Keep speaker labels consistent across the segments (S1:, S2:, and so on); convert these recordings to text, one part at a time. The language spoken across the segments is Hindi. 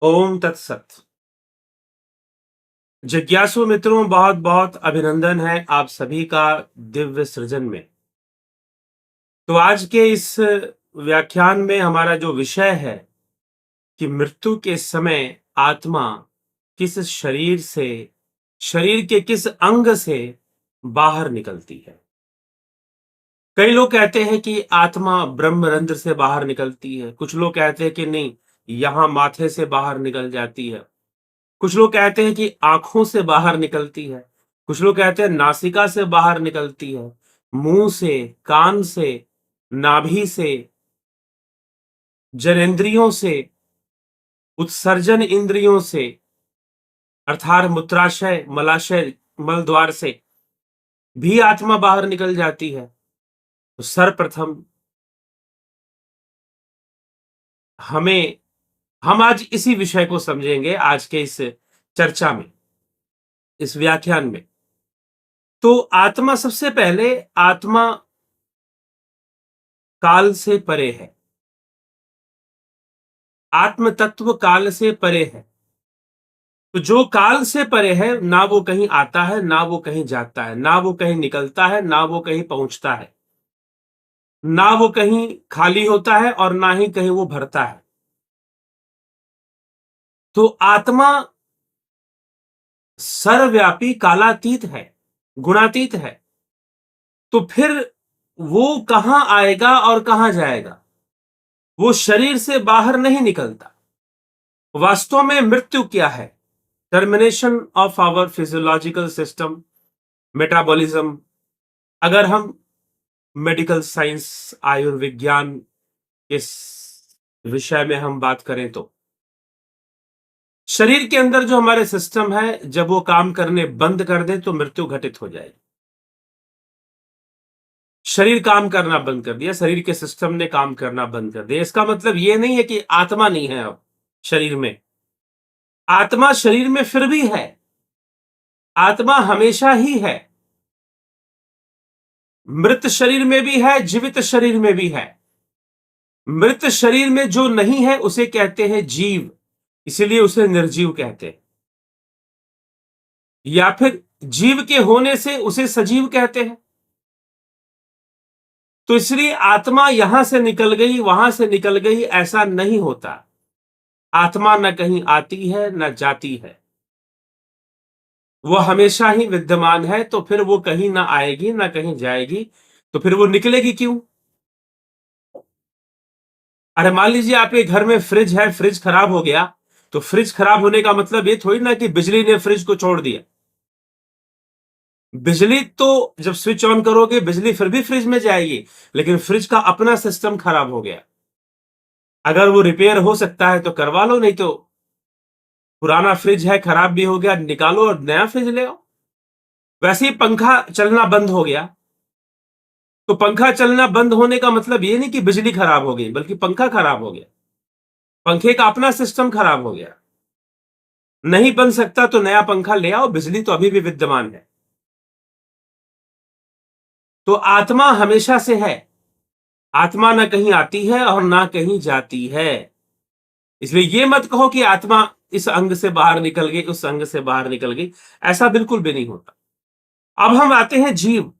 S1: ओम तत्सत। जिज्ञासु मित्रों, बहुत बहुत अभिनंदन है आप सभी का दिव्य सृजन में। तो आज के इस व्याख्यान में हमारा जो विषय है कि मृत्यु के समय आत्मा किस शरीर के किस अंग से बाहर निकलती है। कई लोग कहते हैं कि आत्मा ब्रह्मरंध्र से बाहर निकलती है, कुछ लोग कहते हैं कि नहीं, यहां माथे से बाहर निकल जाती है। कुछ लोग कहते हैं कि आंखों से बाहर निकलती है, कुछ लोग कहते हैं नासिका से बाहर निकलती है, मुंह से, कान से, नाभि से, जननेंद्रियों से, उत्सर्जन इंद्रियों से, अर्थात मूत्राशय, मलाशय, मल द्वार से भी आत्मा बाहर निकल जाती है। तो सर्वप्रथम हमें हम आज इसी विषय को समझेंगे आज के इस चर्चा में, इस व्याख्यान में। तो आत्मा, सबसे पहले आत्मा काल से परे है। आत्म तत्व काल से परे है। तो जो काल से परे है, ना वो कहीं आता है, ना वो कहीं जाता है, ना वो कहीं निकलता है, ना वो कहीं पहुंचता है, ना वो कहीं खाली होता है और ना ही कहीं वो भरता है। तो आत्मा सर्वव्यापी, कालातीत है, गुणातीत है। तो फिर वो कहां आएगा और कहां जाएगा? वो शरीर से बाहर नहीं निकलता। वास्तव में मृत्यु क्या है? Termination of our physiological system, metabolism. अगर हम मेडिकल साइंस, आयुर्विज्ञान इस विषय में हम बात करें तो शरीर के अंदर जो हमारे सिस्टम है, जब वो काम करने बंद कर दे तो मृत्यु घटित हो जाएगी। शरीर काम करना बंद कर दिया, शरीर के सिस्टम ने काम करना बंद कर दिया, इसका मतलब ये नहीं है कि आत्मा नहीं है अब शरीर में। आत्मा शरीर में फिर भी है। आत्मा हमेशा ही है। मृत शरीर में भी है, जीवित शरीर में भी है। मृत शरीर में जो नहीं है उसे कहते हैं जीव, इसीलिए उसे निर्जीव कहते हैं। या फिर जीव के होने से उसे सजीव कहते हैं। तो इसलिए आत्मा यहां से निकल गई, वहां से निकल गई, ऐसा नहीं होता। आत्मा न कहीं आती है न जाती है, वो हमेशा ही विद्यमान है। तो फिर वो कहीं ना आएगी ना कहीं जाएगी, तो फिर वो निकलेगी क्यों? अरे मान लीजिए आपके घर में फ्रिज है, फ्रिज खराब हो गया, तो फ्रिज खराब होने का मतलब ये थोड़ी ना कि बिजली ने फ्रिज को छोड़ दिया। बिजली तो जब स्विच ऑन करोगे, बिजली फिर भी फ्रिज में जाएगी, लेकिन फ्रिज का अपना सिस्टम खराब हो गया। अगर वो रिपेयर हो सकता है तो करवा लो, नहीं तो पुराना फ्रिज है, खराब भी हो गया, निकालो और नया फ्रिज ले आओ। वैसे ही पंखा चलना बंद हो गया, तो पंखा चलना बंद होने का मतलब ये नहीं कि बिजली खराब हो गई, बल्कि पंखा खराब हो गया। पंखे का अपना सिस्टम खराब हो गया। नहीं बन सकता तो नया पंखा ले आओ, बिजली तो अभी भी विद्यमान है। तो आत्मा हमेशा से है। आत्मा ना कहीं आती है और ना कहीं जाती है। इसलिए ये मत कहो कि आत्मा इस अंग से बाहर निकल गई, उस अंग से बाहर निकल गई, ऐसा बिल्कुल भी नहीं होता। अब हम आते हैं जीव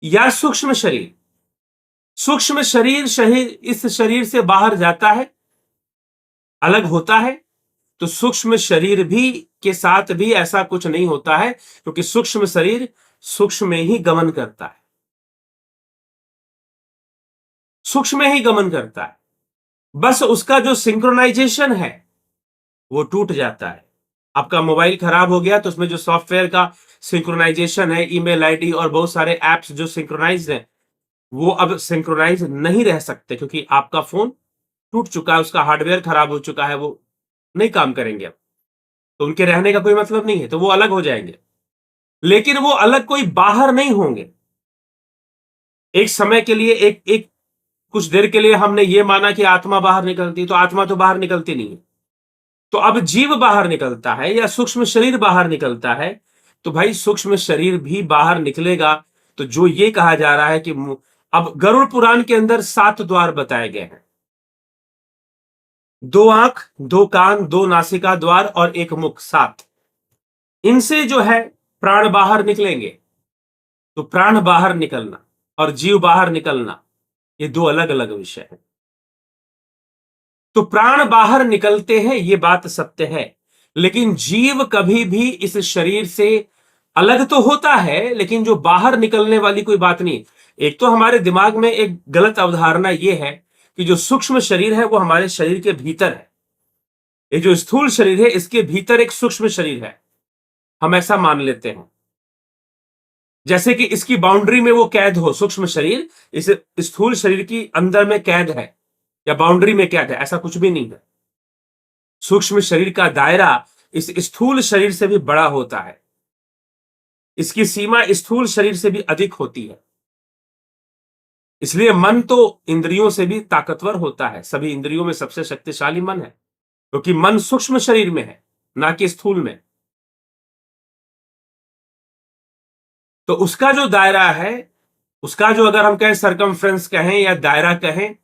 S1: या सूक्ष्म शरीर। सूक्ष्म शरीर इस शरीर से बाहर जाता है, अलग होता है। तो सूक्ष्म शरीर भी के साथ भी ऐसा कुछ नहीं होता है, क्योंकि सूक्ष्म शरीर सूक्ष्म में ही गमन करता है, सूक्ष्म में ही गमन करता है। बस उसका जो सिंक्रोनाइजेशन है वो टूट जाता है। आपका मोबाइल खराब हो गया तो उसमें जो सॉफ्टवेयर का सिंक्रोनाइजेशन है, ईमेल आईडी और बहुत सारे एप्स जो सिंक्रोनाइज हैं, वो अब सिंक्रोनाइज नहीं रह सकते, क्योंकि आपका फोन टूट चुका है, उसका हार्डवेयर खराब हो चुका है, वो नहीं काम करेंगे अब। तो उनके रहने का कोई मतलब नहीं है, तो वो अलग हो जाएंगे। लेकिन वो अलग कोई बाहर नहीं होंगे। एक समय के लिए, एक एक कुछ देर के लिए हमने ये माना कि आत्मा बाहर निकलती, तो आत्मा तो बाहर निकलती नहीं है। तो अब जीव बाहर निकलता है या सूक्ष्म शरीर बाहर निकलता है, तो भाई सूक्ष्म शरीर भी बाहर निकलेगा। तो जो ये कहा जा रहा है कि अब गरुड़ पुराण के अंदर 7 द्वार बताए गए हैं। दो आंख, दो कान, दो नासिका द्वार और एक मुख, 7। इनसे जो है प्राण बाहर निकलेंगे। तो प्राण बाहर निकलना और जीव बाहर निकलना, ये दो अलग अलग विषय है। तो प्राण बाहर निकलते हैं, ये बात सत्य है, लेकिन जीव कभी भी इस शरीर से अलग तो होता है, लेकिन जो बाहर निकलने वाली कोई बात नहीं। एक तो हमारे दिमाग में एक गलत अवधारणा यह है कि जो सूक्ष्म शरीर है वो हमारे शरीर के भीतर है। ये जो स्थूल शरीर है इसके भीतर एक सूक्ष्म शरीर है, हम ऐसा मान लेते हैं। जैसे कि इसकी बाउंड्री में वो कैद हो, सूक्ष्म शरीर इस स्थूल शरीर की अंदर में कैद है या बाउंड्री में कैद है, ऐसा कुछ भी नहीं है। सूक्ष्म शरीर का दायरा इस स्थूल शरीर से भी बड़ा होता है, इसकी सीमा स्थूल शरीर से भी अधिक होती है। इसलिए मन तो इंद्रियों से भी ताकतवर होता है, सभी इंद्रियों में सबसे शक्तिशाली मन है, क्योंकि मन सूक्ष्म शरीर में है, ना कि स्थूल में। तो उसका जो दायरा है, उसका जो अगर हम कहें सरकमफ्रेंस कहें या दायरा कहें,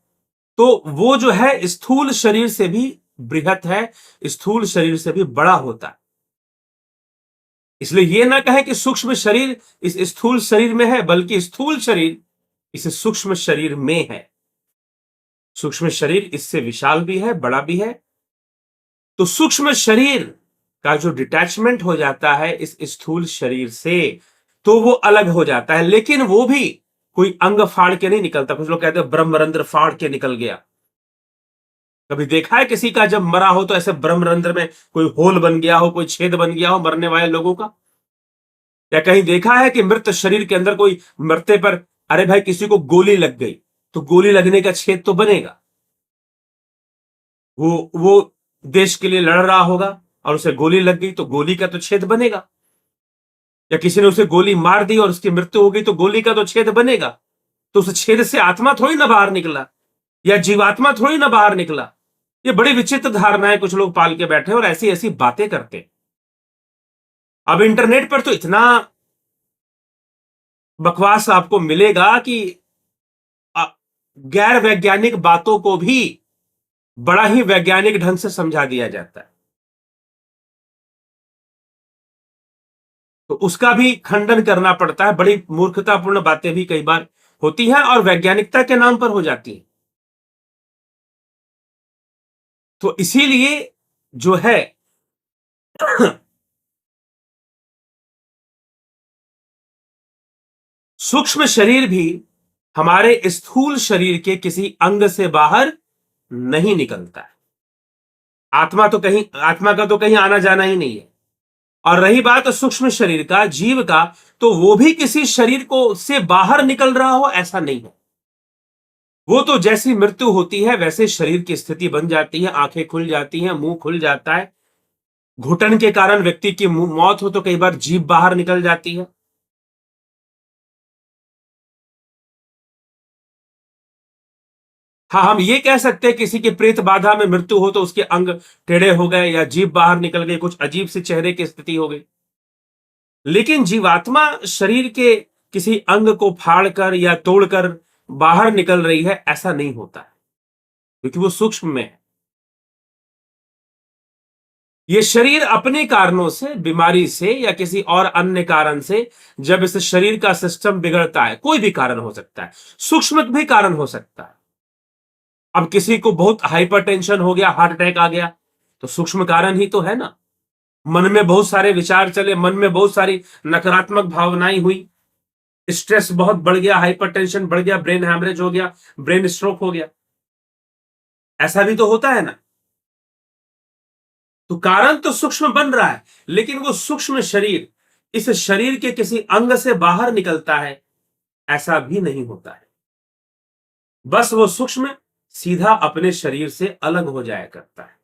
S1: तो वो जो है स्थूल शरीर से भी बृहत है, स्थूल शरीर से भी बड़ा होता है। इसलिए यह ना कहें कि सूक्ष्म शरीर इस स्थूल शरीर में है, बल्कि स्थूल शरीर इस सूक्ष्म शरीर में है। सूक्ष्म शरीर इससे विशाल भी है, बड़ा भी है। तो सूक्ष्म शरीर का जो डिटैचमेंट हो जाता है इस स्थूल शरीर से, तो वो अलग हो जाता है, लेकिन वो भी कोई अंग फाड़ के नहीं निकलता। कुछ लोग कहते हैं ब्रह्मरंध्र फाड़ के निकल गया। कभी देखा है किसी का जब मरा हो तो ऐसे ब्रह्मरंध्र में कोई होल बन गया हो, कोई छेद बन गया हो मरने वाले लोगों का? या कहीं देखा है कि मृत शरीर के अंदर कोई मरते पर, अरे भाई किसी को गोली लग गई तो गोली लगने का छेद तो बनेगा। वो देश के लिए लड़ रहा होगा और उसे गोली लग गई तो गोली का तो छेद बनेगा। या किसी ने उसे गोली मार दी और उसकी मृत्यु हो गई तो गोली का तो छेद बनेगा। तो उस छेद से आत्मा थोड़ी ना बाहर निकला या जीवात्मा थोड़ी ना बाहर निकला। ये बड़ी विचित्र धारणाएं कुछ लोग पाल के बैठे और ऐसी ऐसी बातें करते। अब इंटरनेट पर तो इतना बकवास आपको मिलेगा कि गैर वैज्ञानिक बातों को भी बड़ा ही वैज्ञानिक ढंग से समझा दिया जाता है। तो उसका भी खंडन करना पड़ता है। बड़ी मूर्खतापूर्ण बातें भी कई बार होती हैं और वैज्ञानिकता के नाम पर हो जाती हैं। तो इसीलिए जो है सूक्ष्म शरीर भी हमारे स्थूल शरीर के किसी अंग से बाहर नहीं निकलता है। आत्मा का तो कहीं आना जाना ही नहीं है। और रही बात सूक्ष्म शरीर का, जीव का, तो वो भी किसी शरीर को से बाहर निकल रहा हो ऐसा नहीं है। वो तो जैसी मृत्यु होती है वैसे शरीर की स्थिति बन जाती है, आंखें खुल जाती हैं, मुंह खुल जाता है। घुटन के कारण व्यक्ति की मौत हो तो कई बार जीभ बाहर निकल जाती है। हाँ, हम ये कह सकते हैं किसी की प्रेत बाधा में मृत्यु हो तो उसके अंग टेढ़े हो गए या जीभ बाहर निकल गई, कुछ अजीब सी चेहरे की स्थिति हो गई। लेकिन जीवात्मा शरीर के किसी अंग को फाड़कर या तोड़कर बाहर निकल रही है ऐसा नहीं होता है, क्योंकि वो सूक्ष्म में है। ये शरीर अपने कारणों से, बीमारी से या किसी और अन्य कारण से, जब इस शरीर का सिस्टम बिगड़ता है, कोई भी कारण हो सकता है, सूक्ष्म भी कारण हो सकता है। अब किसी को बहुत हाइपरटेंशन हो गया, हार्ट अटैक आ गया, तो सूक्ष्म कारण ही तो है ना। मन में बहुत सारे विचार चले, मन में बहुत सारी नकारात्मक भावनाएं हुई, स्ट्रेस बहुत बढ़ गया, हाइपरटेंशन बढ़ गया, ब्रेन हैमरेज हो गया, ब्रेन स्ट्रोक हो गया, ऐसा भी तो होता है ना। तो कारण तो सूक्ष्म बन रहा है, लेकिन वो सूक्ष्म शरीर इस शरीर के किसी अंग से बाहर निकलता है ऐसा भी नहीं होता है। बस वो सूक्ष्म सीधा अपने शरीर से अलग हो जाया करता है।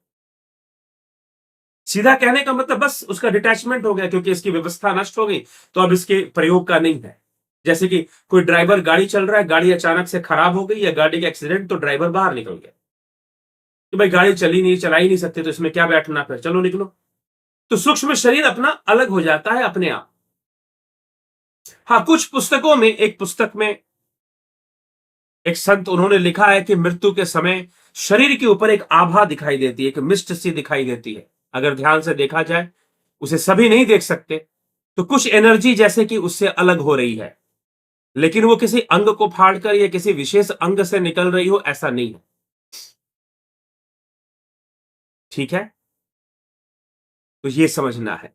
S1: सीधा कहने का मतलब बस उसका डिटैचमेंट हो गया, क्योंकि इसकी व्यवस्था नष्ट हो गई तो अब इसके प्रयोग का नहीं है। जैसे कि कोई ड्राइवर गाड़ी चल रहा है, गाड़ी अचानक से खराब हो गई या गाड़ी का एक्सीडेंट, तो ड्राइवर बाहर निकल गया कि भाई गाड़ी चला ही नहीं सकते तो इसमें क्या बैठना, फिर चलो निकलो। तो सूक्ष्म शरीर अपना अलग हो जाता है अपने आप। हाँ, कुछ पुस्तकों में, एक पुस्तक में एक संत उन्होंने लिखा है कि मृत्यु के समय शरीर के ऊपर एक आभा दिखाई देती है, एक मिस्ट सी दिखाई देती है। अगर ध्यान से देखा जाए, उसे सभी नहीं देख सकते, तो कुछ एनर्जी जैसे कि उससे अलग हो रही है, लेकिन वो किसी अंग को फाड़कर या किसी विशेष अंग से निकल रही हो, ऐसा नहीं है। ठीक है, तो ये समझना है।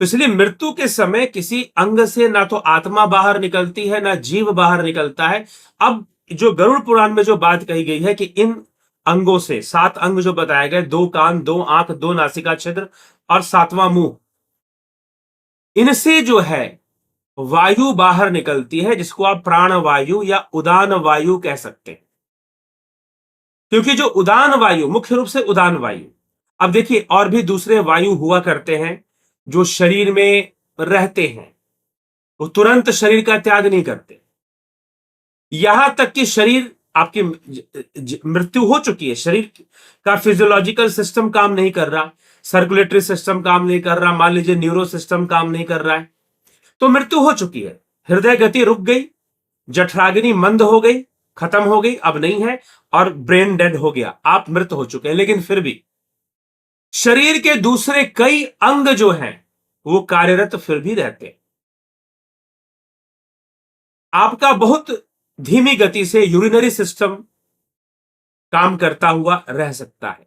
S1: तो इसलिए मृत्यु के समय किसी अंग से ना तो आत्मा बाहर निकलती है, ना जीव बाहर निकलता है। अब जो गरुड़ पुराण में जो बात कही गई है कि इन अंगों से, 7 अंग जो बताए गए, 2 कान, 2 आंख, 2 नासिका छिद्र और 7वां मुंह, इनसे जो है वायु बाहर निकलती है, जिसको आप प्राण वायु या उदान वायु कह सकते हैं। क्योंकि जो उदान वायु, मुख्य रूप से उदान वायु, अब देखिए और भी दूसरे वायु हुआ करते हैं जो शरीर में रहते हैं, वो तुरंत शरीर का त्याग नहीं करते। यहां तक कि शरीर आपकी मृत्यु हो चुकी है, शरीर का फिजियोलॉजिकल सिस्टम काम नहीं कर रहा, सर्कुलेटरी सिस्टम काम नहीं कर रहा, मान लीजिए न्यूरो सिस्टम काम नहीं कर रहा है, तो मृत्यु हो चुकी है। हृदय गति रुक गई, जठराग्नि मंद हो गई, खत्म हो गई, अब नहीं है, और ब्रेन डेड हो गया, आप मृत हो चुके हैं। लेकिन फिर भी शरीर के दूसरे कई अंग जो हैं वो कार्यरत फिर भी रहते हैं। आपका बहुत धीमी गति से यूरिनरी सिस्टम काम करता हुआ रह सकता है।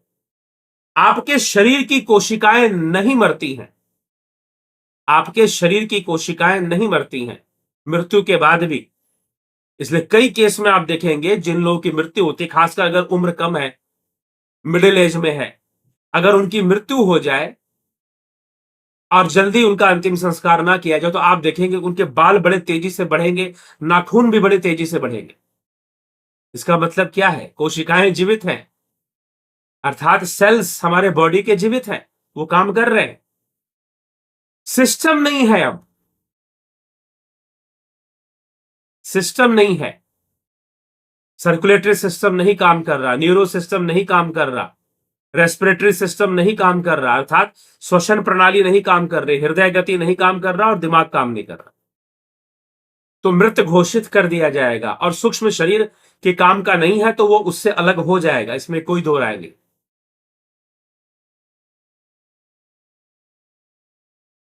S1: आपके शरीर की कोशिकाएं नहीं मरती हैं, आपके शरीर की कोशिकाएं नहीं मरती हैं मृत्यु के बाद भी। इसलिए कई केस में आप देखेंगे जिन लोगों की मृत्यु होती है, खासकर अगर उम्र कम है, मिडिल एज में है, अगर उनकी मृत्यु हो जाए और जल्दी उनका अंतिम संस्कार ना किया जाए, तो आप देखेंगे उनके बाल बड़े तेजी से बढ़ेंगे, नाखून भी बड़े तेजी से बढ़ेंगे। इसका मतलब क्या है? कोशिकाएं जीवित हैं, अर्थात सेल्स हमारे बॉडी के जीवित हैं, वो काम कर रहे हैं। सिस्टम नहीं है, अब सिस्टम नहीं है, सर्कुलेटरी सिस्टम नहीं काम कर रहा, न्यूरो सिस्टम नहीं काम कर रहा, रेस्पिरेटरी सिस्टम नहीं काम कर रहा, अर्थात श्वसन प्रणाली नहीं काम कर रही, हृदय गति नहीं काम कर रहा और दिमाग काम नहीं कर रहा, तो मृत घोषित कर दिया जाएगा। और सूक्ष्म शरीर के काम का नहीं है तो वो उससे अलग हो जाएगा, इसमें कोई दो राय नहीं।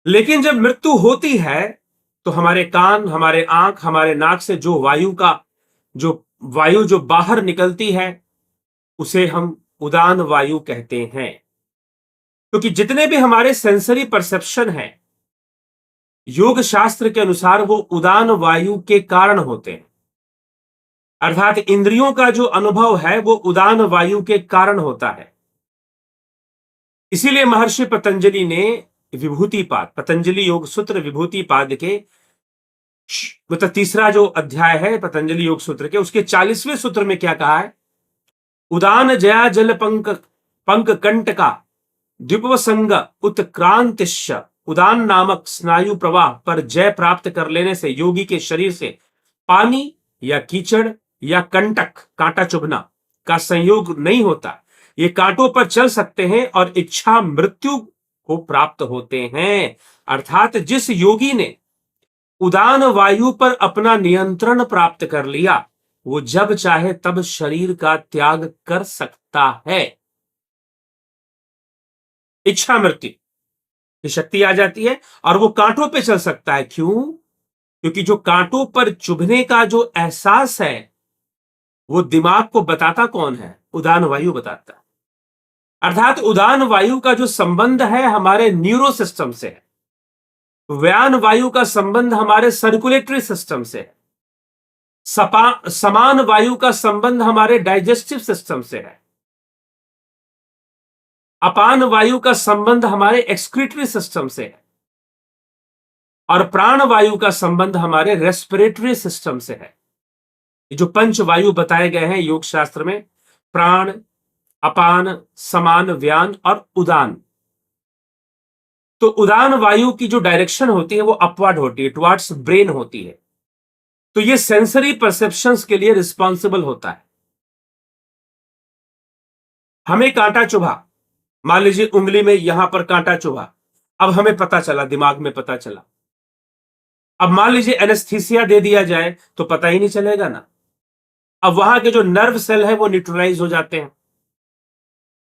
S1: लेकिन जब मृत्यु होती है तो हमारे कान, हमारे आंख, हमारे नाक से जो वायु जो बाहर निकलती है उसे हम उदान वायु कहते हैं। क्योंकि जितने भी हमारे सेंसरी परसेप्शन हैं, योग शास्त्र के अनुसार वो उदान वायु के कारण होते हैं, अर्थात इंद्रियों का जो अनुभव है वो उदान वायु के कारण होता है। इसीलिए महर्षि पतंजलि ने विभूतिपाद, पतंजलि योग सूत्र विभूतिपाद के मतलब तीसरा जो अध्याय है पतंजलि योग सूत्र के, उसके 40वें सूत्र में क्या कहा है? उदान जया जल पंक कंटका द्विपसंग उत्क्रांतिश्च, उदान नामक स्नायु प्रवाह पर जय प्राप्त कर लेने से योगी के शरीर से पानी या कीचड़ या कंटक, कांटा चुभना, का संयोग नहीं होता। ये कांटों पर चल सकते हैं और इच्छा मृत्यु को प्राप्त होते हैं। अर्थात जिस योगी ने उदान वायु पर अपना नियंत्रण प्राप्त कर लिया, वो जब चाहे तब शरीर का त्याग कर सकता है। इच्छा मृत्यु की शक्ति आ जाती है और वो कांटों पे चल सकता है। क्यों? क्योंकि जो कांटों पर चुभने का जो एहसास है वो दिमाग को बताता कौन है? उदान वायु बताता है। अर्थात उदान वायु का जो संबंध है हमारे न्यूरो सिस्टम से है, व्यान वायु का संबंध हमारे सर्कुलेटरी सिस्टम से है, समान वायु का संबंध हमारे डाइजेस्टिव सिस्टम से है, अपान वायु का संबंध हमारे एक्सक्रीटरी सिस्टम से है, और प्राण वायु का संबंध हमारे रेस्पिरेटरी सिस्टम से है। ये जो पंच वायु बताए गए हैं योग शास्त्र में, प्राण, अपान, समान, व्यान और उदान, तो उदान वायु की जो डायरेक्शन होती है वो अपवर्ड होती है, टुवर्ड्स ब्रेन होती है। तो ये सेंसरी परसेप्शंस के लिए रिस्पॉन्सिबल होता है। हमें कांटा चुभा, मान लीजिए उंगली में यहां पर कांटा चुभा, अब हमें पता चला, दिमाग में पता चला। अब मान लीजिए एनेस्थीसिया दे दिया जाए तो पता ही नहीं चलेगा ना। अब वहां के जो नर्व सेल है वो न्यूट्रलाइज हो जाते हैं।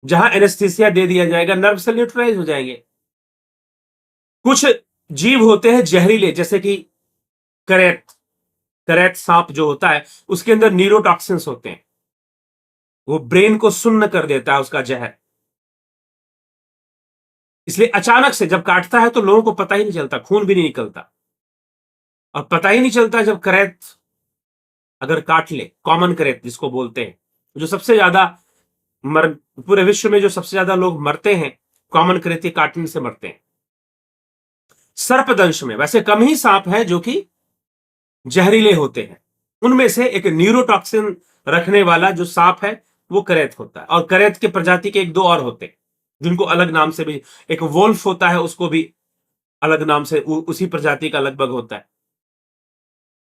S1: जहां एनेस्थीसिया दे दिया जाएगा नर्व सेल न्यूट्रलाइज हो जाएंगे। कुछ जीव होते हैं जहरीले, जैसे कि करेत करेत सांप जो होता है उसके अंदर न्यूरोटॉक्सिन्स होते हैं, वो ब्रेन को सुन्न कर देता है उसका जहर। इसलिए अचानक से जब काटता है तो लोगों को पता ही नहीं चलता, खून भी नहीं निकलता। और पता ही नहीं चलता जब करेत अगर काट ले, कॉमन करेत जिसको बोलते हैं, जो सबसे ज्यादा मर पूरे विश्व में जो सबसे ज्यादा लोग मरते हैं कॉमन करेत के काटने से मरते हैं। सर्पदंश में वैसे कम ही सांप हैं जो कि जहरीले होते हैं, उनमें से एक न्यूरोटॉक्सिन रखने वाला जो सांप है वो करेत होता है। और करेत के प्रजाति के एक दो और होते हैं जिनको अलग नाम से भी, एक वोल्फ होता है उसको भी अलग नाम से उसी प्रजाति का लगभग होता है।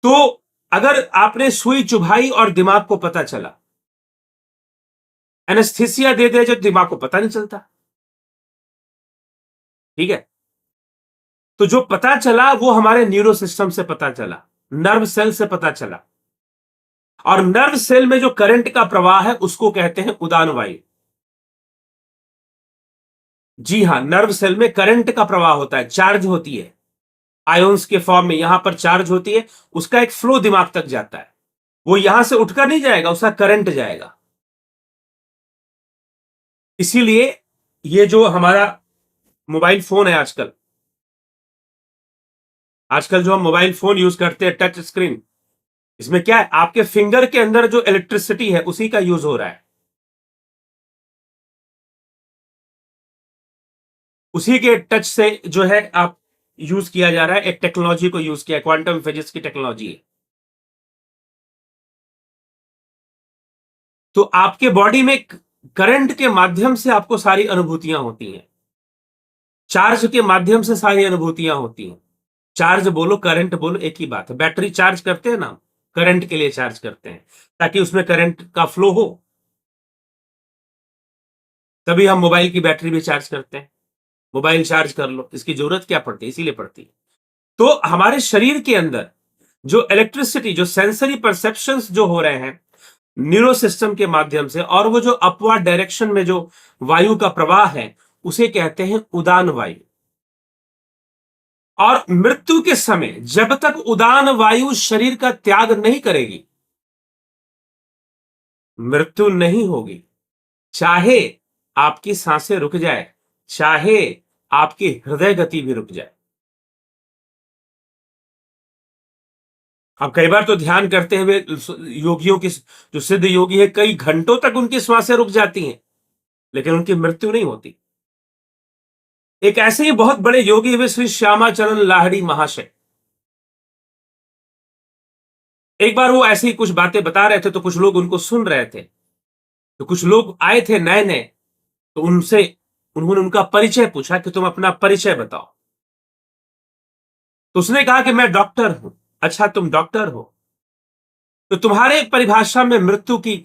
S1: तो अगर आपने सुई चुभाई और दिमाग को पता चला, एनेस्थीसिया दे दे जब दिमाग को पता नहीं चलता, ठीक है। तो जो पता चला वो हमारे न्यूरो सिस्टम से पता चला, नर्व सेल से पता चला। और नर्व सेल में जो करंट का प्रवाह है उसको कहते हैं उदान वायु। जी हां, नर्व सेल में करंट का प्रवाह होता है, चार्ज होती है आयोन्स के फॉर्म में, यहां पर चार्ज होती है, उसका एक फ्लो दिमाग तक जाता है। वो यहां से उठकर नहीं जाएगा, उसका करंट जाएगा। इसीलिए ये जो हमारा मोबाइल फोन है आजकल आजकल जो हम मोबाइल फोन यूज करते हैं टच स्क्रीन, इसमें क्या है, आपके फिंगर के अंदर जो इलेक्ट्रिसिटी है उसी का यूज हो रहा है। उसी के टच से जो है आप यूज किया जा रहा है, एक टेक्नोलॉजी को यूज किया, क्वांटम फिजिक्स की टेक्नोलॉजी है। तो आपके बॉडी में करंट के माध्यम से आपको सारी अनुभूतियां होती हैं, चार्ज के माध्यम से सारी अनुभूतियां होती हैं। चार्ज बोलो करंट बोलो एक ही बात है। बैटरी चार्ज करते हैं ना, करंट के लिए चार्ज करते हैं ताकि उसमें करंट का फ्लो हो, तभी हम मोबाइल की बैटरी भी चार्ज करते हैं। मोबाइल चार्ज कर लो, इसकी जरूरत क्या पड़ती है, इसीलिए पड़ती है। तो हमारे शरीर के अंदर जो इलेक्ट्रिसिटी, जो सेंसरी परसेप्शंस जो हो रहे हैं न्यूरो सिस्टम के माध्यम से, और वो जो अपवर्ड डायरेक्शन में जो वायु का प्रवाह है उसे कहते हैं उदान वायु। और मृत्यु के समय जब तक उदान वायु शरीर का त्याग नहीं करेगी, मृत्यु नहीं होगी। चाहे आपकी सांसें रुक जाए, चाहे आपकी हृदय गति भी रुक जाए। अब कई बार तो ध्यान करते हुए योगियों की, जो सिद्ध योगी है, कई घंटों तक उनकी श्वासें रुक जाती हैं लेकिन उनकी मृत्यु नहीं होती। एक ऐसे ही बहुत बड़े योगी हुए श्री श्यामाचरण लाहिड़ी महाशय। एक बार वो ऐसी ही कुछ बातें बता रहे थे तो कुछ लोग उनको सुन रहे थे, तो कुछ लोग आए थे नए नए, तो उन्होंने उनका परिचय पूछा कि तुम अपना परिचय बताओ। तो उसने कहा कि मैं डॉक्टर हूं। अच्छा, तुम डॉक्टर हो, तो तुम्हारे परिभाषा में मृत्यु की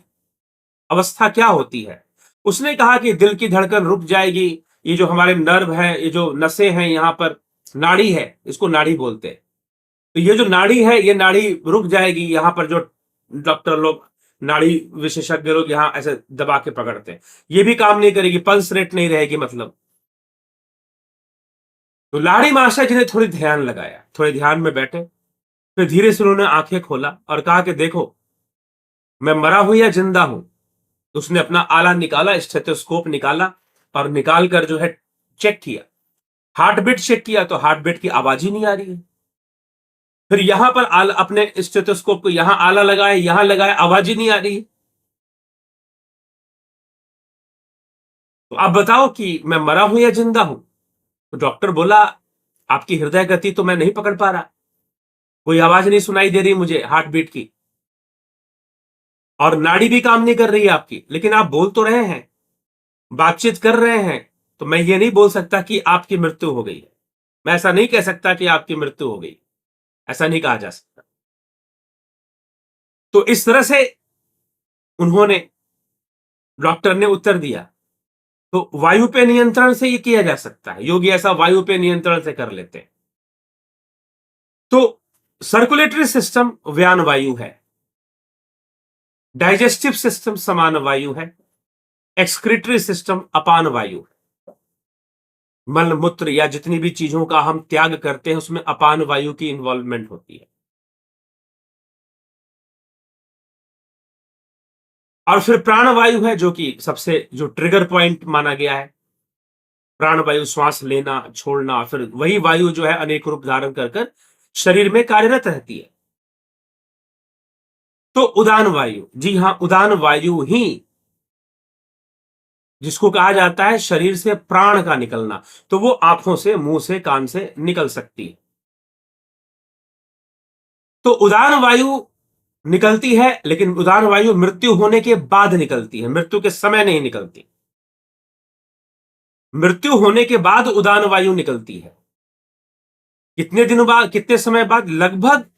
S1: अवस्था क्या होती है? उसने कहा कि दिल की धड़कन रुक जाएगी, ये जो हमारे नर्व है, ये जो नसें हैं, यहां पर नाड़ी है, इसको नाड़ी बोलते हैं, तो ये जो नाड़ी है ये नाड़ी रुक जाएगी। यहां पर जो डॉक्टर लोग, नाड़ी विशेषज्ञ लोग यहां ऐसे दबा के पकड़ते हैं, ये भी काम नहीं करेगी, पल्स रेट नहीं रहेगी मतलब। तो लाहिड़ी महाशय जी ने थोड़ी ध्यान लगाया, थोड़े ध्यान में बैठे, फिर धीरे से उन्होंने आंखें खोला और कहा कि देखो, मैं मरा हूं या जिंदा हूं। उसने अपना आला निकाला, स्टेथोस्कोप निकाला और निकाल कर जो है चेक किया, हार्ट बीट चेक किया तो हार्ट बीट की आवाज ही नहीं आ रही है। फिर यहां पर अपने स्टेथोस्कोप को यहां आला लगाया, यहां लगाया, आवाज ही नहीं आ रही है। तो आप बताओ कि मैं मरा हूं या जिंदा हूं? तो डॉक्टर बोला, आपकी हृदय गति तो मैं नहीं पकड़ पा रहा, कोई आवाज नहीं सुनाई दे रही मुझे हार्ट बीट की, और नाड़ी भी काम नहीं कर रही है आपकी, लेकिन आप बोल तो रहे हैं, बातचीत कर रहे हैं, तो मैं ये नहीं बोल सकता कि आपकी मृत्यु हो गई है। मैं ऐसा नहीं कह सकता कि आपकी मृत्यु हो गई, ऐसा नहीं कहा जा सकता। तो इस तरह से उन्होंने, डॉक्टर ने उत्तर दिया। तो वायु पे नियंत्रण से ये किया जा सकता है, योगी ऐसा वायु पे नियंत्रण से कर लेते हैं। तो सर्कुलेटरी सिस्टम व्यान वायु है, डाइजेस्टिव सिस्टम समान वायु है, एक्सक्रीटरी सिस्टम अपान वायु है। मल मूत्र या जितनी भी चीजों का हम त्याग करते हैं उसमें अपान वायु की इन्वॉल्वमेंट होती है। और फिर प्राणवायु है जो कि सबसे जो ट्रिगर पॉइंट माना गया है। प्राणवायु श्वास लेना छोड़ना, फिर वही वायु जो है अनेक रूप धारण कर कर शरीर में कार्यरत रहती है। तो उदान वायु, जी हां, उदान वायु ही जिसको कहा जाता है शरीर से प्राण का निकलना, तो वो आंखों से, मुंह से, कान से निकल सकती है। तो उदान वायु निकलती है, लेकिन उदान वायु मृत्यु होने के बाद निकलती है, मृत्यु के समय नहीं निकलती। मृत्यु होने के बाद उदान वायु निकलती है। कितने दिनों बाद, कितने समय बाद? लगभग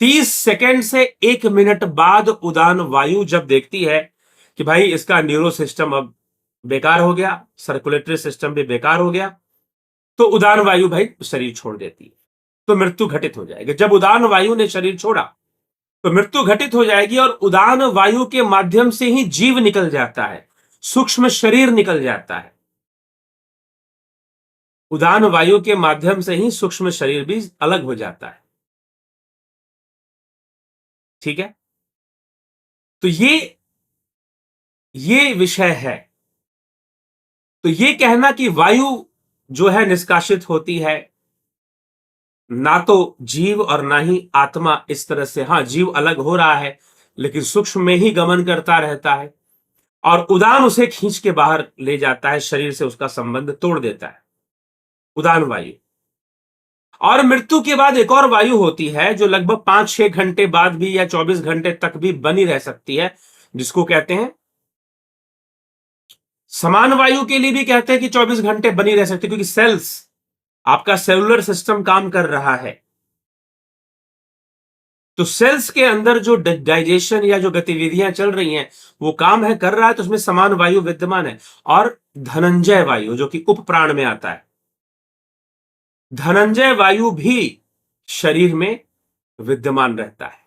S1: 30 सेकंड से 1 मिनट बाद उदान वायु जब देखती है कि भाई इसका न्यूरो सिस्टम अब बेकार हो गया, सर्कुलेटरी सिस्टम भी बेकार हो गया, तो उदान वायु भाई शरीर छोड़ देती है, तो मृत्यु घटित हो जाएगी। जब उदान वायु ने शरीर छोड़ा तो मृत्यु घटित हो जाएगी, और उदान वायु के माध्यम से ही जीव निकल जाता है, सूक्ष्म शरीर निकल जाता है। उदान वायु के माध्यम से ही सूक्ष्म शरीर भी अलग हो जाता है। ठीक है, तो ये विषय है। तो ये कहना कि वायु जो है निष्कासित होती है, ना तो जीव और ना ही आत्मा इस तरह से, हां जीव अलग हो रहा है लेकिन सूक्ष्म में ही गमन करता रहता है, और उदान उसे खींच के बाहर ले जाता है, शरीर से उसका संबंध तोड़ देता है, उदान वायु। और मृत्यु के बाद एक और वायु होती है जो लगभग 5-6 घंटे बाद भी या 24 घंटे तक भी बनी रह सकती है, जिसको कहते हैं समान वायु। के लिए भी कहते हैं कि 24 घंटे बनी रह सकती है, क्योंकि सेल्स, आपका सेलुलर सिस्टम काम कर रहा है, तो सेल्स के अंदर जो डाइजेशन या जो गतिविधियां चल रही हैं वो काम है, कर रहा है, तो उसमें समान वायु विद्यमान है। और धनंजय वायु जो कि उप प्राण में आता है, धनंजय वायु भी शरीर में विद्यमान रहता है।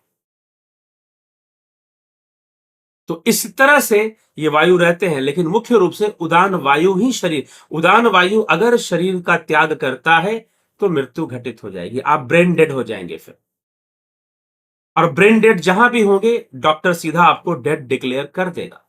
S1: तो इस तरह से ये वायु रहते हैं, लेकिन मुख्य रूप से उदान वायु ही शरीर, उदान वायु अगर शरीर का त्याग करता है तो मृत्यु घटित हो जाएगी, आप ब्रेन डेड हो जाएंगे फिर। और ब्रेन डेड जहां भी होंगे डॉक्टर सीधा आपको डेड डिक्लेयर कर देगा।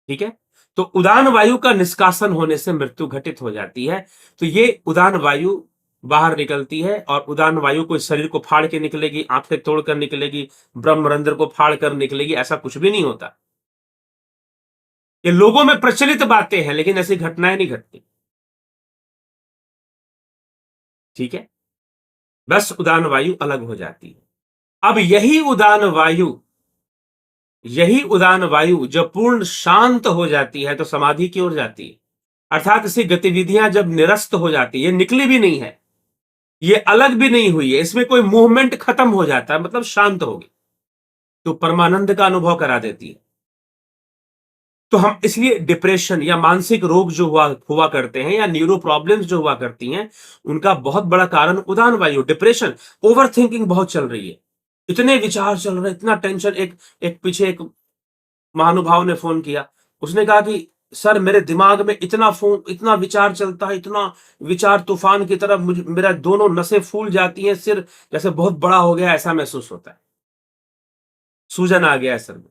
S1: ठीक है, तो उदान वायु का निष्कासन होने से मृत्यु घटित हो जाती है। तो ये उदान वायु बाहर निकलती है, और उदान वायु कोई शरीर को फाड़ के निकलेगी, आंखें तोड़कर निकलेगी, ब्रह्मरंध्र को फाड़ कर निकलेगी, ऐसा कुछ भी नहीं होता। ये लोगों में प्रचलित बातें हैं, लेकिन ऐसी घटनाएं नहीं घटती। ठीक है, बस उदान वायु अलग हो जाती है। अब यही उदान वायु जब पूर्ण शांत हो जाती है तो समाधि की ओर जाती है, अर्थात इसकी गतिविधियां जब निरस्त हो जाती है, ये निकली भी नहीं है, ये अलग भी नहीं हुई है, इसमें कोई मूवमेंट खत्म हो जाता है, मतलब शांत होगी, तो परमानंद का अनुभव करा देती है। तो हम इसलिए डिप्रेशन या मानसिक रोग जो हुआ करते हैं, या न्यूरो प्रॉब्लम्स जो हुआ करती हैं, उनका बहुत बड़ा कारण उदान वायु, डिप्रेशन, ओवर थिंकिंग बहुत चल रही है, इतने विचार चल रहे, इतना टेंशन। एक पीछे एक महानुभाव ने फोन किया, उसने कहा कि सर मेरे दिमाग में इतना विचार चलता है, इतना विचार तूफान की तरफ, मुझे मेरा दोनों नसें फूल जाती हैं, सिर जैसे बहुत बड़ा हो गया ऐसा महसूस होता है, सूजन आ गया है सर में।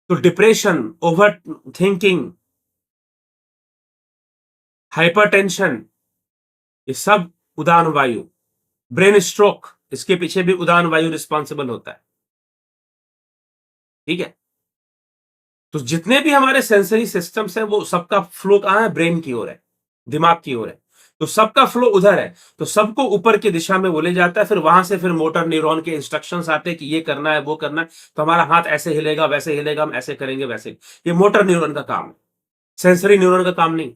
S1: तो डिप्रेशन, ओवर थिंकिंग, हाइपरटेंशन, ये सब उदान वायु, ब्रेन स्ट्रोक, इसके पीछे भी उदान वायु रिस्पॉन्सिबल होता है। ठीक है, तो जितने भी हमारे सेंसरी सिस्टम्स हैं वो सबका फ्लो कहां है? ब्रेन की ओर है, दिमाग की ओर है, तो सबका फ्लो उधर है, तो सबको ऊपर की दिशा में वो ले जाता है। फिर वहां से फिर मोटर न्यूरॉन के इंस्ट्रक्शंस आते हैं कि ये करना है, वो करना है, तो हमारा हाथ ऐसे हिलेगा, वैसे हिलेगा, हम ऐसे करेंगे, वैसे। ये मोटर न्यूरॉन का काम है, सेंसरी न्यूरॉन का काम नहीं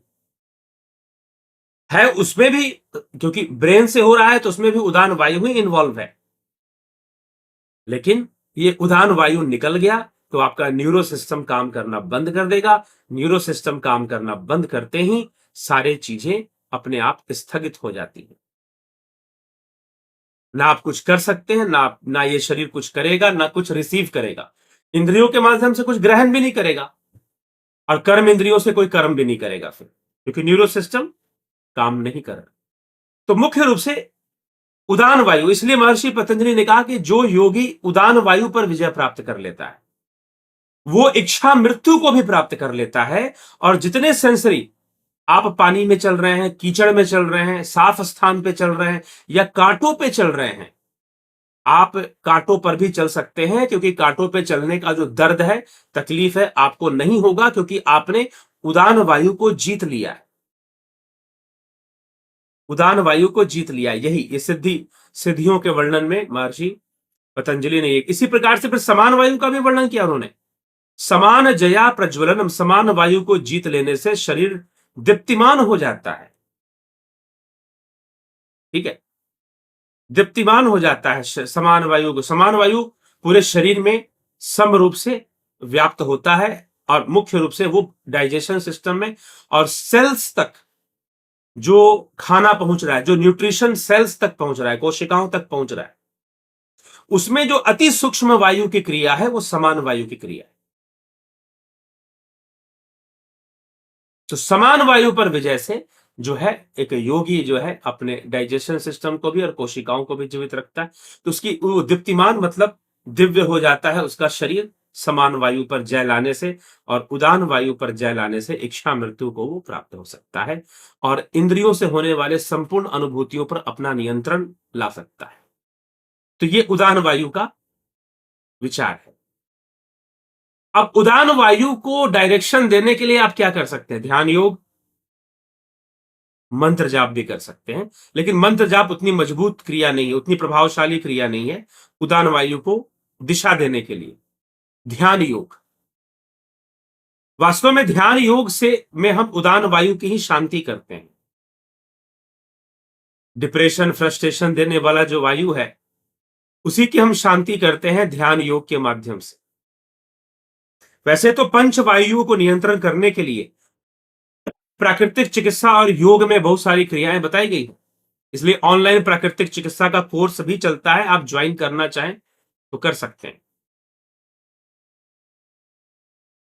S1: है। उसमें भी, क्योंकि ब्रेन से हो रहा है तो उसमें भी उदान वायु ही इन्वॉल्व है, लेकिन ये उदान वायु निकल गया तो आपका न्यूरो सिस्टम काम करना बंद कर देगा। न्यूरो सिस्टम काम करना बंद करते ही सारे चीजें अपने आप स्थगित हो जाती हैं। ना आप कुछ कर सकते हैं, ना ये शरीर कुछ करेगा, ना कुछ रिसीव करेगा। इंद्रियों के माध्यम से कुछ ग्रहण भी नहीं करेगा और कर्म इंद्रियों से कोई कर्म भी नहीं करेगा फिर, क्योंकि न्यूरो सिस्टम काम नहीं कर रहा। तो मुख्य रूप से उदान वायु, इसलिए महर्षि पतंजलि ने कहा कि जो योगी उदान वायु पर विजय प्राप्त कर लेता है वो इच्छा मृत्यु को भी प्राप्त कर लेता है। और जितने सेंसरी, आप पानी में चल रहे हैं, कीचड़ में चल रहे हैं, साफ स्थान पे चल रहे हैं या कांटों पे चल रहे हैं, आप कांटों पर भी चल सकते हैं, क्योंकि कांटों पे चलने का जो दर्द है, तकलीफ है, आपको नहीं होगा, क्योंकि आपने उदान वायु को जीत लिया है। उदान वायु को जीत लिया, यही ये सिद्धियों के वर्णन में महर्षि पतंजलि ने इसी प्रकार से फिर समान वायु का भी वर्णन किया उन्होंने। समान जया प्रज्वलनम, समान वायु को जीत लेने से शरीर दीप्तिमान हो जाता है। ठीक है, दीप्तिमान हो जाता है समान वायु को। समान वायु पूरे शरीर में सम रूप से व्याप्त होता है और मुख्य रूप से वो डाइजेशन सिस्टम में और सेल्स तक जो खाना पहुंच रहा है, जो न्यूट्रिशन सेल्स तक पहुंच रहा है, कोशिकाओं तक पहुंच रहा है, उसमें जो अति सूक्ष्म वायु की क्रिया है वो समान वायु की क्रिया है। तो समान वायु पर विजय से जो है एक योगी जो है अपने डाइजेशन सिस्टम को भी और कोशिकाओं को भी जीवित रखता है। तो उसकी वो दीप्तिमान मतलब दिव्य हो जाता है उसका शरीर समान वायु पर जय लाने से, और उदान वायु पर जय लाने से इच्छा मृत्यु को वो प्राप्त हो सकता है और इंद्रियों से होने वाले संपूर्ण अनुभूतियों पर अपना नियंत्रण ला सकता है। तो ये उदान वायु का विचार है। अब उदान वायु को डायरेक्शन देने के लिए आप क्या कर सकते हैं? ध्यान योग, मंत्र जाप भी कर सकते हैं, लेकिन मंत्र जाप उतनी मजबूत क्रिया नहीं है, उतनी प्रभावशाली क्रिया नहीं है उदान वायु को दिशा देने के लिए। ध्यान योग, वास्तव में ध्यान योग से में हम उदान वायु की ही शांति करते हैं। डिप्रेशन, फ्रस्ट्रेशन देने वाला जो वायु है उसी की हम शांति करते हैं ध्यान योग के माध्यम से। वैसे तो पंच वायुओं को नियंत्रण करने के लिए प्राकृतिक चिकित्सा और योग में बहुत सारी क्रियाएं बताई गई हैं, इसलिए ऑनलाइन प्राकृतिक चिकित्सा का कोर्स भी चलता है, आप ज्वाइन करना चाहें तो कर सकते हैं।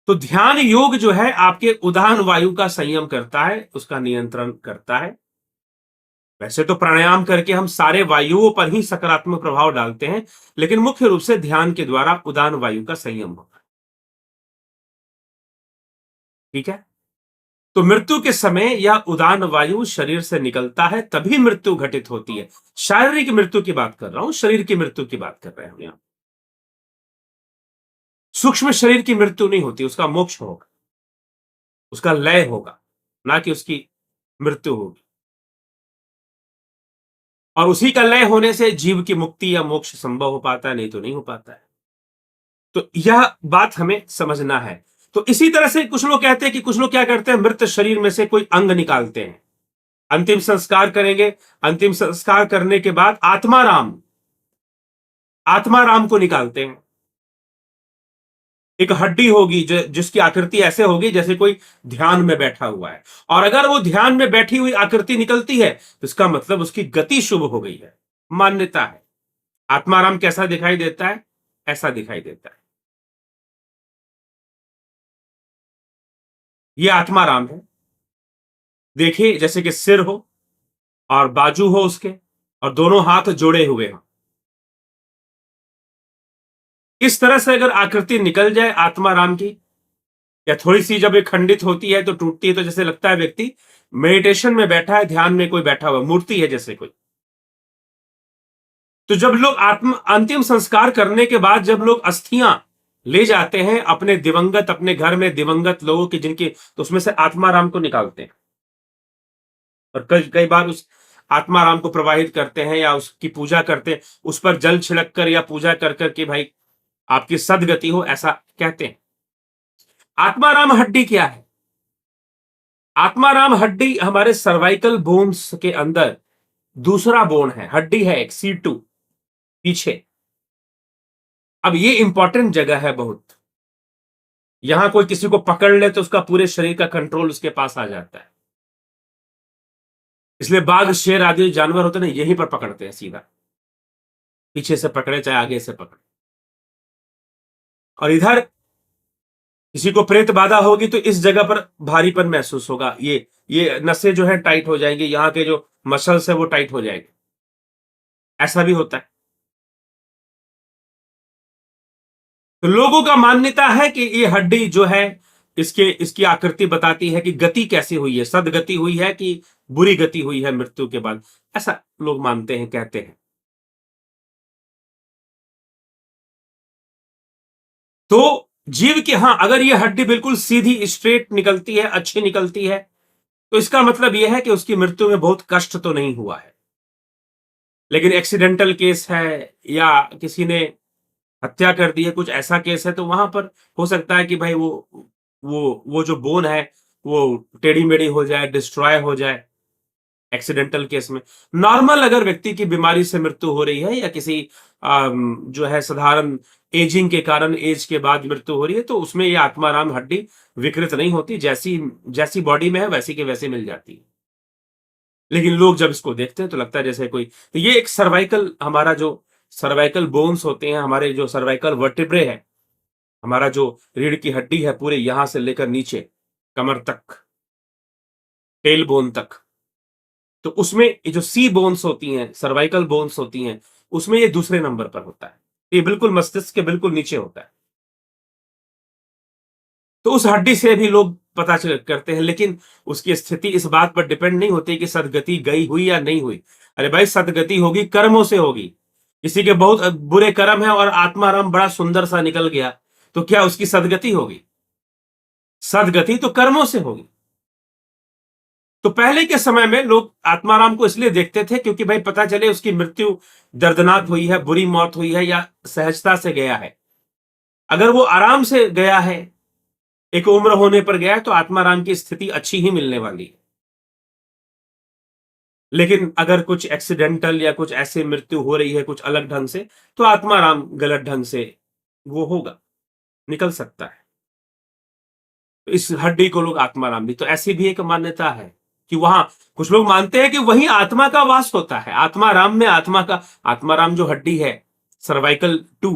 S1: तो ध्यान योग जो है आपके उदान वायु का संयम करता है, उसका नियंत्रण करता है। वैसे तो प्राणायाम करके हम सारे वायुओं पर ही सकारात्मक प्रभाव डालते हैं, लेकिन मुख्य रूप से ध्यान के द्वारा उदान वायु का संयम होता है। ठीक है, तो मृत्यु के समय यह उदान वायु शरीर से निकलता है, तभी मृत्यु घटित होती है। शारीरिक मृत्यु की बात कर रहा हूं, शरीर की मृत्यु की बात कर रहे हैं हम यहां। सूक्ष्म शरीर की मृत्यु नहीं होती, उसका मोक्ष होगा, उसका लय होगा, ना कि उसकी मृत्यु होगी। और उसी का लय होने से जीव की मुक्ति या मोक्ष संभव हो पाता है, नहीं तो नहीं हो पाता है। तो यह बात हमें समझना है। तो इसी तरह से कुछ लोग कहते हैं कि कुछ लोग क्या करते हैं, मृत शरीर में से कोई अंग निकालते हैं, अंतिम संस्कार करेंगे, अंतिम संस्कार करने के बाद आत्माराम को निकालते हैं। एक हड्डी होगी जिसकी आकृति ऐसे होगी जैसे कोई ध्यान में बैठा हुआ है, और अगर वो ध्यान में बैठी हुई आकृति निकलती है तो इसका मतलब उसकी गति शुभ हो गई है, मान्यता है। आत्माराम कैसा दिखाई देता है? ऐसा दिखाई देता है। ये आत्माराम है। देखिए जैसे कि सिर हो और बाजू हो उसके और दोनों हाथ जोड़े हुए हों, इस तरह से अगर आकृति निकल जाए आत्माराम की, या थोड़ी सी जब ये खंडित होती है तो टूटती है, तो जैसे लगता है व्यक्ति मेडिटेशन में बैठा है, ध्यान में कोई बैठा हुआ, मूर्ति है जैसे कोई। तो जब लोग अंतिम संस्कार करने के बाद जब लोग अस्थियां ले जाते हैं अपने घर में दिवंगत लोगों की जिनकी, तो उसमें से आत्माराम को निकालते हैं और कई कई बार उस आत्माराम को प्रवाहित करते हैं या उसकी पूजा करते हैं, उस पर जल छिड़क कर या पूजा कर कर के भाई आपकी सदगति हो, ऐसा कहते हैं। आत्माराम हड्डी क्या है? आत्माराम हड्डी हमारे सर्वाइकल बोन्स के अंदर दूसरा बोन है, हड्डी है एक C2 पीछे। अब ये इंपॉर्टेंट जगह है बहुत, यहां कोई किसी को पकड़ ले तो उसका पूरे शरीर का कंट्रोल उसके पास आ जाता है। इसलिए बाघ शेर आदि जानवर होते हैं ना, यहीं पर पकड़ते हैं सीधा। पीछे से पकड़े चाहे आगे से पकड़े। और इधर किसी को प्रेत बाधा होगी तो इस जगह पर भारीपन महसूस होगा, ये नसें जो है टाइट हो जाएंगी, यहाँ के जो मसल्स है वो टाइट हो जाएंगे, ऐसा भी होता है। तो लोगों का मान्यता है कि ये हड्डी जो है, इसकी आकृति बताती है कि गति कैसी हुई है, सदगति हुई है कि बुरी गति हुई है मृत्यु के बाद, ऐसा लोग मानते हैं, कहते हैं। तो जीव की, हां, अगर ये हड्डी बिल्कुल सीधी स्ट्रेट निकलती है, अच्छी निकलती है, तो इसका मतलब यह है कि उसकी मृत्यु में बहुत कष्ट तो नहीं हुआ है। लेकिन एक्सीडेंटल केस है या किसी ने हत्या कर दी है, कुछ ऐसा केस है, तो वहां पर हो सकता है कि भाई वो जो बोन है वो टेढ़ी मेढ़ी हो जाए, डिस्ट्रॉय हो जाए एक्सीडेंटल केस में। नॉर्मल अगर व्यक्ति की बीमारी से मृत्यु हो रही है या किसी जो है साधारण एजिंग के कारण, एज के बाद मृत्यु हो रही है, तो उसमें ये आत्माराम हड्डी विकृत नहीं होती, जैसी जैसी बॉडी में है वैसी के वैसे मिल जाती है। लेकिन लोग जब इसको देखते हैं तो लगता है जैसे कोई, तो ये एक सर्वाइकल, हमारा जो सर्वाइकल बोन्स होते हैं, हमारे जो सर्वाइकल वर्टिब्रे है, हमारा जो रीढ़ की हड्डी है, पूरे यहां से लेकर नीचे कमर तक, टेल बोन तक, तो उसमें ये जो सी बोन्स होती हैं, सर्वाइकल बोन्स होती हैं, उसमें ये दूसरे नंबर पर होता है। ये बिल्कुल मस्तिष्क के बिल्कुल नीचे होता है। तो उस हड्डी से भी लोग पता करते हैं, लेकिन उसकी स्थिति इस बात पर डिपेंड नहीं होती कि सदगति गई हुई या नहीं हुई। अरे भाई, सदगति होगी कर्मों से होगी। किसी के बहुत बुरे कर्म है और आत्माराम बड़ा सुंदर सा निकल गया, तो क्या उसकी सदगति होगी? सदगति तो कर्मों से होगी। तो पहले के समय में लोग आत्माराम को इसलिए देखते थे क्योंकि भाई पता चले उसकी मृत्यु दर्दनाक हुई है, बुरी मौत हुई है या सहजता से गया है। अगर वो आराम से गया है, एक उम्र होने पर गया है, तो आत्माराम की स्थिति अच्छी ही मिलने वाली है। लेकिन अगर कुछ एक्सीडेंटल या कुछ ऐसे मृत्यु हो रही है कुछ अलग ढंग से, तो आत्माराम गलत ढंग से वो होगा, निकल सकता है। तो इस हड्डी को लोग आत्माराम भी, तो ऐसी भी एक मान्यता है कि वहां कुछ लोग मानते हैं कि वहीं आत्मा का वास होता है। आत्माराम में आत्मा का, आत्माराम जो हड्डी है, सर्वाइकल 2,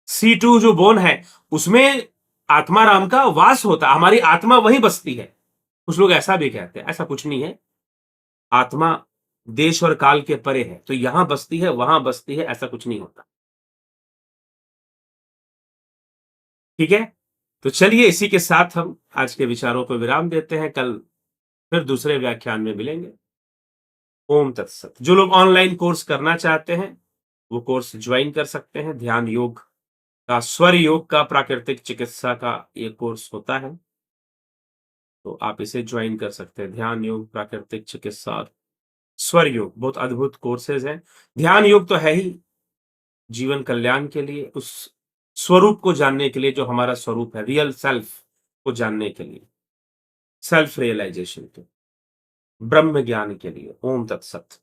S1: C2 जो बोन है, उसमें आत्माराम का वास होता है, हमारी आत्मा वहीं बसती है। कुछ लोग ऐसा भी कहते हैं, ऐसा कुछ नहीं है। आत्मा देश और काल के परे है, तो यहां बसती है वहां बसती है, ऐसा कुछ नहीं होता। ठीक है, तो चलिए इसी के साथ हम आज के विचारों को विराम देते हैं। कल फिर दूसरे व्याख्यान में मिलेंगे। ओम तत्सत। जो लोग ऑनलाइन कोर्स करना चाहते हैं वो कोर्स ज्वाइन कर सकते हैं। ध्यान योग का, स्वर योग का, प्राकृतिक चिकित्सा का ये कोर्स होता है, तो आप इसे ज्वाइन कर सकते हैं। ध्यान योग, प्राकृतिक चिकित्सा और स्वर योग, बहुत अद्भुत कोर्सेज हैं। ध्यान योग तो है ही जीवन कल्याण के लिए, उस स्वरूप को जानने के लिए जो हमारा स्वरूप है, रियल सेल्फ को जानने के लिए, सेल्फ रियलाइजेशन के, ब्रह्म ज्ञान के लिए। ओम तत्सत।